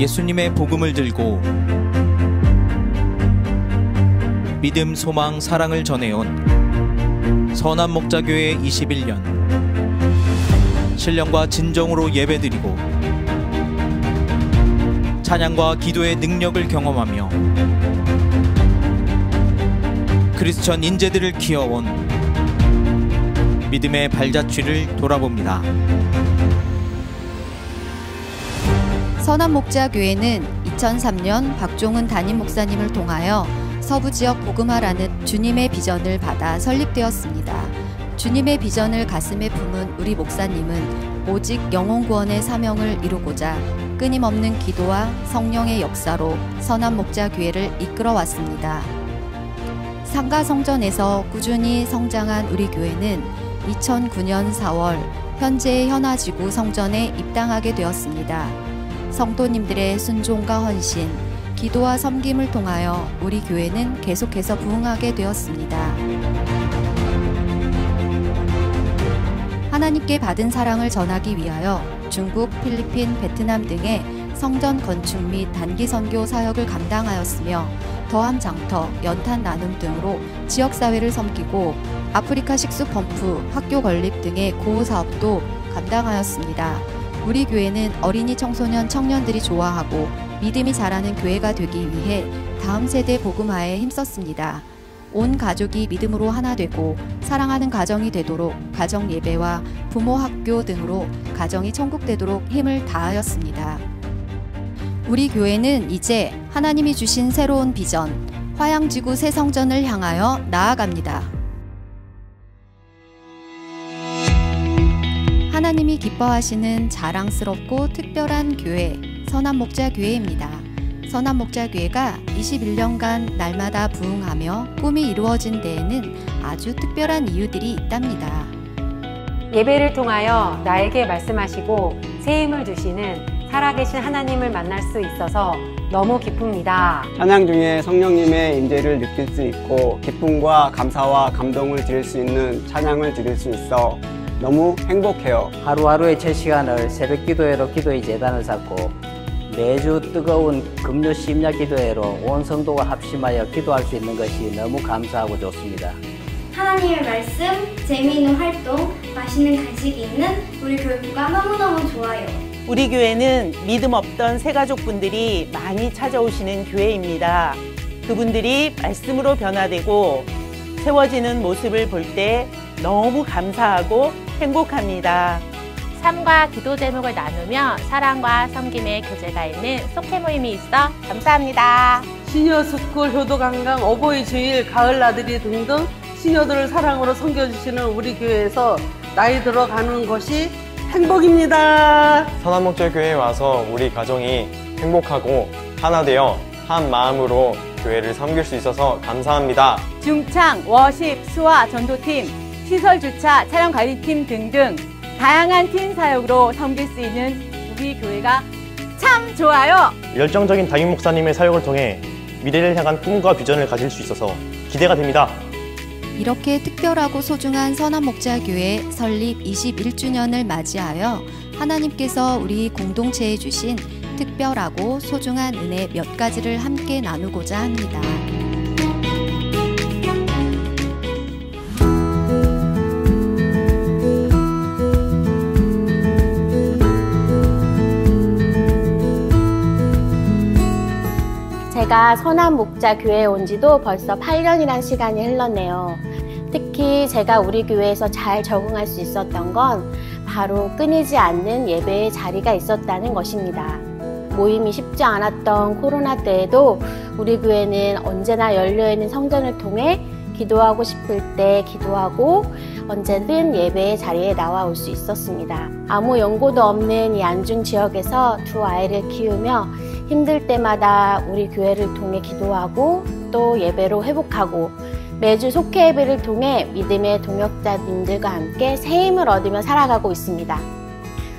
예수님의 복음을 들고 믿음, 소망, 사랑을 전해온 선한목자교회 21년, 신령과 진정으로 예배드리고 찬양과 기도의 능력을 경험하며 크리스천 인재들을 키워온 믿음의 발자취를 돌아봅니다. 선한목자교회는 2003년 박종은 담임 목사님을 통하여 서부지역 복음화라는 주님의 비전을 받아 설립되었습니다. 주님의 비전을 가슴에 품은 우리 목사님은 오직 영혼구원의 사명을 이루고자 끊임없는 기도와 성령의 역사로 선한목자교회를 이끌어왔습니다. 상가성전에서 꾸준히 성장한 우리 교회는 2009년 4월 현재의 현아지구 성전에 입당하게 되었습니다. 성도님들의 순종과 헌신, 기도와 섬김을 통하여 우리 교회는 계속해서 부흥하게 되었습니다. 하나님께 받은 사랑을 전하기 위하여 중국, 필리핀, 베트남 등의 성전 건축 및 단기 선교 사역을 감당하였으며 더함 장터, 연탄 나눔 등으로 지역사회를 섬기고 아프리카 식수 펌프, 학교 건립 등의 고우 사업도 감당하였습니다. 우리 교회는 어린이, 청소년, 청년들이 좋아하고 믿음이 자라는 교회가 되기 위해 다음 세대 복음화에 힘썼습니다. 온 가족이 믿음으로 하나 되고 사랑하는 가정이 되도록 가정 예배와 부모 학교 등으로 가정이 천국되도록 힘을 다하였습니다. 우리 교회는 이제 하나님이 주신 새로운 비전, 화양지구 새 성전을 향하여 나아갑니다. 하나님이 기뻐하시는 자랑스럽고 특별한 교회, 선한목자교회입니다. 선한목자교회가 21년간 날마다 부흥하며 꿈이 이루어진 데에는 아주 특별한 이유들이 있답니다. 예배를 통하여 나에게 말씀하시고 새 힘을 주시는 살아계신 하나님을 만날 수 있어서 너무 기쁩니다. 찬양 중에 성령님의 임재를 느낄 수 있고 기쁨과 감사와 감동을 드릴 수 있는 찬양을 드릴 수 있어 너무 행복해요. 하루하루의 제 시간을 새벽 기도회로 기도의 재단을 쌓고 매주 뜨거운 금요 심야 기도회로 온 성도가 합심하여 기도할 수 있는 것이 너무 감사하고 좋습니다. 하나님의 말씀, 재미있는 활동, 맛있는 간식이 있는 우리 교회가 너무너무 좋아요. 우리 교회는 믿음 없던 새가족분들이 많이 찾아오시는 교회입니다. 그분들이 말씀으로 변화되고 세워지는 모습을 볼 때 너무 감사하고 행복합니다. 삶과 기도 제목을 나누며 사랑과 섬김의 교제가 있는 속회 모임이 있어 감사합니다. 시녀스쿨, 효도관광, 어버이 주일, 가을 나들이 등등 시녀들을 사랑으로 섬겨주시는 우리 교회에서 나이 들어가는 것이 행복입니다. 선한목자교회에 와서 우리 가정이 행복하고 하나 되어 한 마음으로 교회를 섬길 수 있어서 감사합니다. 중창, 워십, 수화, 전도팀, 시설 주차, 촬영 관리팀 등등 다양한 팀 사역으로 섬길 수 있는 우리 교회가 참 좋아요. 열정적인 담임 목사님의 사역을 통해 미래를 향한 꿈과 비전을 가질 수 있어서 기대가 됩니다. 이렇게 특별하고 소중한 선한목자교회 설립 21주년을 맞이하여 하나님께서 우리 공동체에 주신 특별하고 소중한 은혜 몇 가지를 함께 나누고자 합니다. 제가 선한목자교회에 온 지도 벌써 8년이란 시간이 흘렀네요. 특히 제가 우리 교회에서 잘 적응할 수 있었던 건 바로 끊이지 않는 예배의 자리가 있었다는 것입니다. 모임이 쉽지 않았던 코로나 때에도 우리 교회는 언제나 열려있는 성전을 통해 기도하고 싶을 때 기도하고 언제든 예배의 자리에 나와 올 수 있었습니다. 아무 연고도 없는 이 안중 지역에서 두 아이를 키우며 힘들 때마다 우리 교회를 통해 기도하고 또 예배로 회복하고 매주 속회 예배를 통해 믿음의 동역자님들과 함께 새 힘을 얻으며 살아가고 있습니다.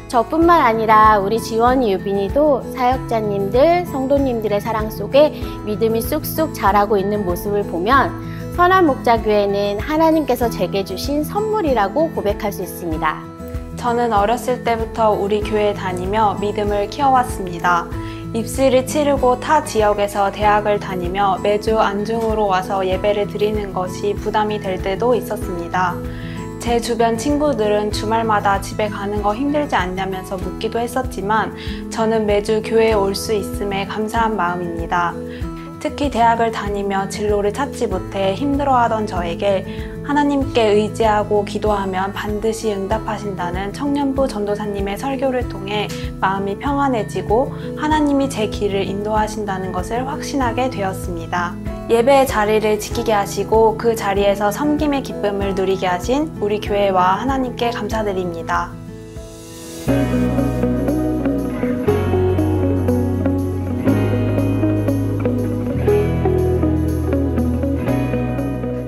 저뿐만 아니라 우리 지원이 유빈이도 사역자님들, 성도님들의 사랑 속에 믿음이 쑥쑥 자라고 있는 모습을 보면 선한목자교회는 하나님께서 제게 주신 선물이라고 고백할 수 있습니다. 저는 어렸을 때부터 우리 교회에 다니며 믿음을 키워왔습니다. 입시를 치르고 타 지역에서 대학을 다니며 매주 안중으로 와서 예배를 드리는 것이 부담이 될 때도 있었습니다. 제 주변 친구들은 주말마다 집에 가는 거 힘들지 않냐면서 묻기도 했었지만 저는 매주 교회에 올 수 있음에 감사한 마음입니다. 특히 대학을 다니며 진로를 찾지 못해 힘들어하던 저에게 하나님께 의지하고 기도하면 반드시 응답하신다는 청년부 전도사님의 설교를 통해 마음이 평안해지고 하나님이 제 길을 인도하신다는 것을 확신하게 되었습니다. 예배의 자리를 지키게 하시고 그 자리에서 섬김의 기쁨을 누리게 하신 우리 교회와 하나님께 감사드립니다.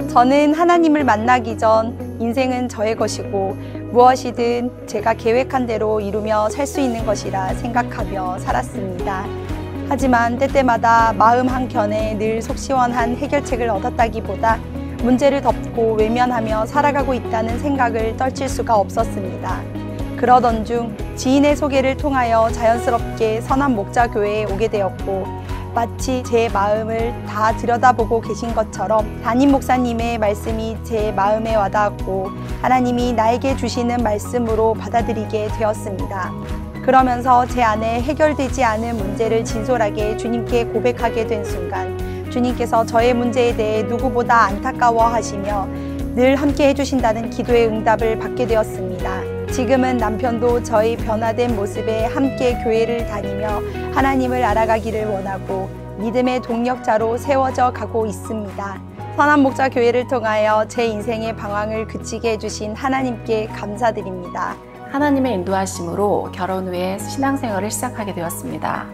저는 하나님을 만나기 전 인생은 저의 것이고 무엇이든 제가 계획한 대로 이루며 살 수 있는 것이라 생각하며 살았습니다. 하지만 때때마다 마음 한켠에 늘 속시원한 해결책을 얻었다기보다 문제를 덮고 외면하며 살아가고 있다는 생각을 떨칠 수가 없었습니다. 그러던 중 지인의 소개를 통하여 자연스럽게 선한목자교회에 오게 되었고 마치 제 마음을 다 들여다보고 계신 것처럼 담임 목사님의 말씀이 제 마음에 와닿았고 하나님이 나에게 주시는 말씀으로 받아들이게 되었습니다. 그러면서 제 안에 해결되지 않은 문제를 진솔하게 주님께 고백하게 된 순간 주님께서 저의 문제에 대해 누구보다 안타까워하시며 늘 함께 해주신다는 기도의 응답을 받게 되었습니다. 지금은 남편도 저의 변화된 모습에 함께 교회를 다니며 하나님을 알아가기를 원하고 믿음의 동력자로 세워져 가고 있습니다. 선한목자교회를 통하여 제 인생의 방황을 그치게 해주신 하나님께 감사드립니다. 하나님의 인도하심으로 결혼 후에 신앙생활을 시작하게 되었습니다.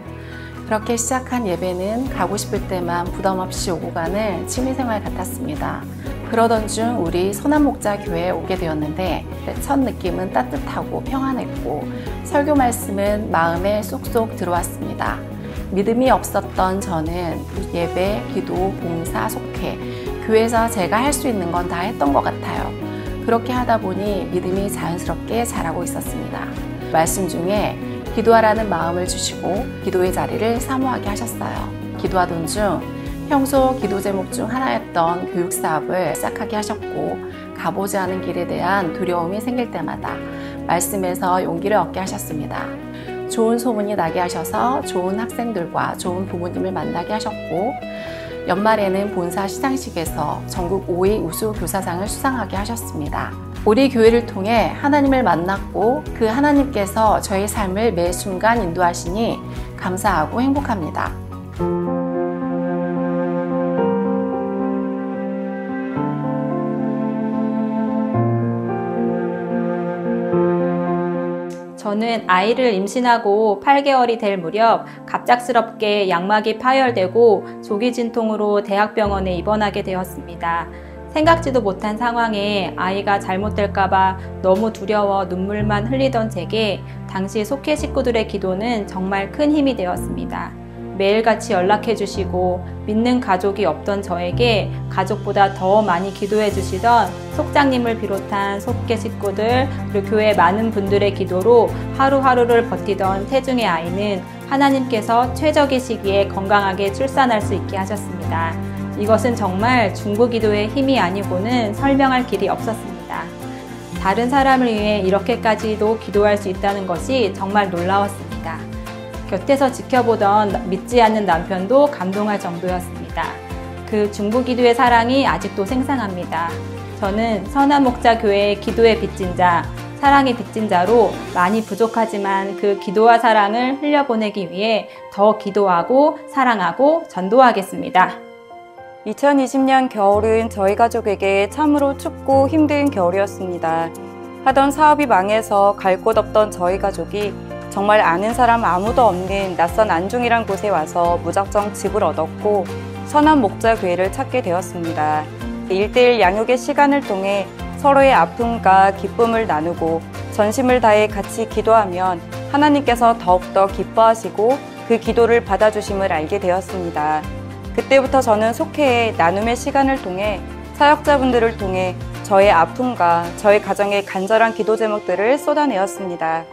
그렇게 시작한 예배는 가고 싶을 때만 부담 없이 오고 가는 취미생활 같았습니다. 그러던 중 우리 선한목자교회에 오게 되었는데 첫 느낌은 따뜻하고 평안했고 설교 말씀은 마음에 쏙쏙 들어왔습니다. 믿음이 없었던 저는 예배, 기도, 봉사, 속회, 교회에서 제가 할 수 있는 건 다 했던 것 같아요. 그렇게 하다 보니 믿음이 자연스럽게 자라고 있었습니다. 말씀 중에 기도하라는 마음을 주시고 기도의 자리를 사모하게 하셨어요. 기도하던 중 평소 기도 제목 중 하나였던 교육사업을 시작하게 하셨고 가보지 않은 길에 대한 두려움이 생길 때마다 말씀에서 용기를 얻게 하셨습니다. 좋은 소문이 나게 하셔서 좋은 학생들과 좋은 부모님을 만나게 하셨고 연말에는 본사 시상식에서 전국 5위 우수 교사상을 수상하게 하셨습니다. 우리 교회를 통해 하나님을 만났고 그 하나님께서 저의 삶을 매 순간 인도하시니 감사하고 행복합니다. 저는 아이를 임신하고 8개월이 될 무렵 갑작스럽게 양막이 파열되고 조기 진통으로 대학병원에 입원하게 되었습니다. 생각지도 못한 상황에 아이가 잘못될까봐 너무 두려워 눈물만 흘리던 제게 당시 속회 식구들의 기도는 정말 큰 힘이 되었습니다. 매일같이 연락해 주시고 믿는 가족이 없던 저에게 가족보다 더 많이 기도해 주시던 속장님을 비롯한 속계 식구들 그리고 교회 많은 분들의 기도로 하루하루를 버티던 태중의 아이는 하나님께서 최적의 시기에 건강하게 출산할 수 있게 하셨습니다. 이것은 정말 중보기도의 힘이 아니고는 설명할 길이 없었습니다. 다른 사람을 위해 이렇게까지도 기도할 수 있다는 것이 정말 놀라웠습니다. 곁에서 지켜보던 믿지 않는 남편도 감동할 정도였습니다. 그 중보기도의 사랑이 아직도 생생합니다. 저는 선한목자교회의 기도에 빚진 자, 사랑에 빚진 자로 많이 부족하지만 그 기도와 사랑을 흘려보내기 위해 더 기도하고 사랑하고 전도하겠습니다. 2020년 겨울은 저희 가족에게 참으로 춥고 힘든 겨울이었습니다. 하던 사업이 망해서 갈 곳 없던 저희 가족이 정말 아는 사람 아무도 없는 낯선 안중이란 곳에 와서 무작정 집을 얻었고 선한목자교회를 찾게 되었습니다. 1:1 양육의 시간을 통해 서로의 아픔과 기쁨을 나누고 전심을 다해 같이 기도하면 하나님께서 더욱더 기뻐하시고 그 기도를 받아주심을 알게 되었습니다. 그때부터 저는 속회의 나눔의 시간을 통해 사역자분들을 통해 저의 아픔과 저의 가정의 간절한 기도 제목들을 쏟아내었습니다.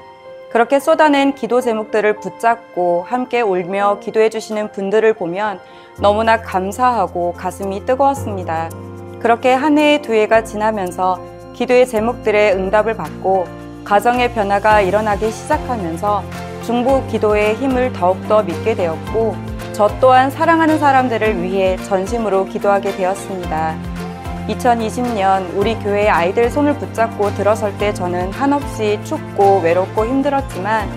그렇게 쏟아낸 기도 제목들을 붙잡고 함께 울며 기도해 주시는 분들을 보면 너무나 감사하고 가슴이 뜨거웠습니다. 그렇게 한 해의 두 해가 지나면서 기도의 제목들의 응답을 받고 가정의 변화가 일어나기 시작하면서 중보 기도의 힘을 더욱더 믿게 되었고 저 또한 사랑하는 사람들을 위해 전심으로 기도하게 되었습니다. 2020년 우리 교회의 아이들 손을 붙잡고 들어설 때 저는 한없이 춥고 외롭고 힘들었지만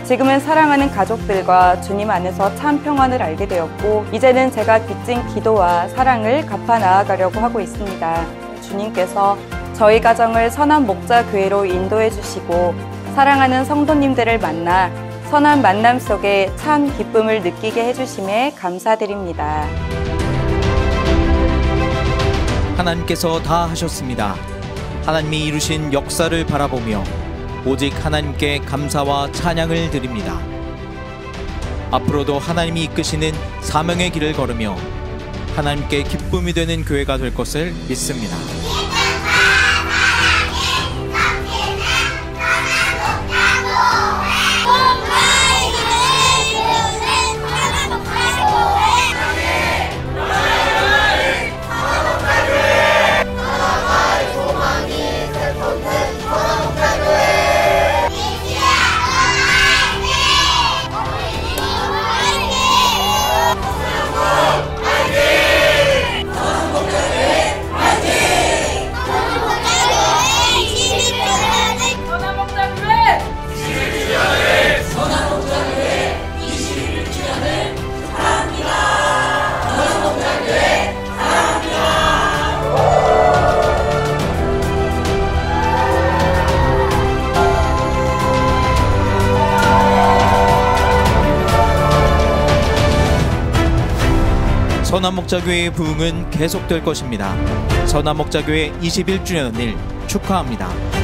지금은 사랑하는 가족들과 주님 안에서 참 평안을 알게 되었고 이제는 제가 빚진 기도와 사랑을 갚아 나아가려고 하고 있습니다. 주님께서 저희 가정을 선한 목자 교회로 인도해 주시고 사랑하는 성도님들을 만나 선한 만남 속에 참 기쁨을 느끼게 해주심에 감사드립니다. 하나님께서 다 하셨습니다. 하나님이 이루신 역사를 바라보며 오직 하나님께 감사와 찬양을 드립니다. 앞으로도 하나님이 이끄시는 사명의 길을 걸으며 하나님께 기쁨이 되는 교회가 될 것을 믿습니다. 선한목자교회의 부흥은 계속될 것입니다. 선한목자교회 21주년을 축하합니다.